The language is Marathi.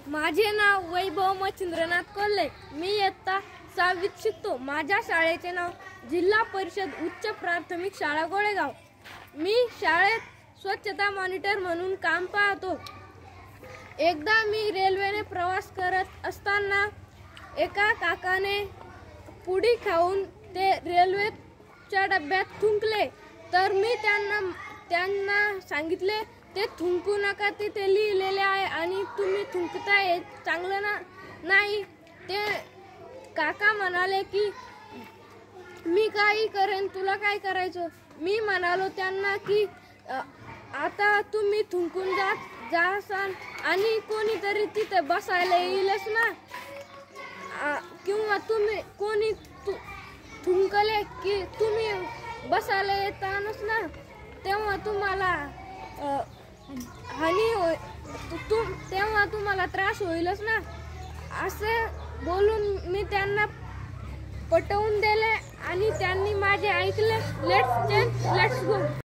माझे नाव वैभव मच्छिंद्रनाथ कोल्हे। मी इयत्ता 6वीत शिकतो। माझ्या शाळेचे नाव जिल्हा परिषद उच्च प्राथमिक शाळा गोळेगाव। मी शाळेत स्वच्छता मॉनिटर म्हणून काम पाहतो। एकदा मी रेल्वेने प्रवास करत असताना एका काकाने पुडी खाऊन ते रेल्वेच्या डब्यात थुंकले, तर मी त्यांना सांगितले, ते थुंकू नका, ते लिहिलेले आहे आणि तुम्ही थुंकताय, चांगलं नाही। ते काका म्हणाले की मी काही करेन, तुला काय करायचं। मी म्हणालो त्यांना की आता तुम्ही थुंकून जासान आणि कोणीतरी तिथे बसायला येईलच ना, किंवा तुम्ही कोणी थुंकले की तुम्ही बसायला येतानच ना, तेव्हा तुम्हाला तेव्हा तुम्हाला त्रास होईलच ना। असे बोलून मी त्यांना पटवून दिले आणि त्यांनी माझे ऐकले। Let's change, let's go.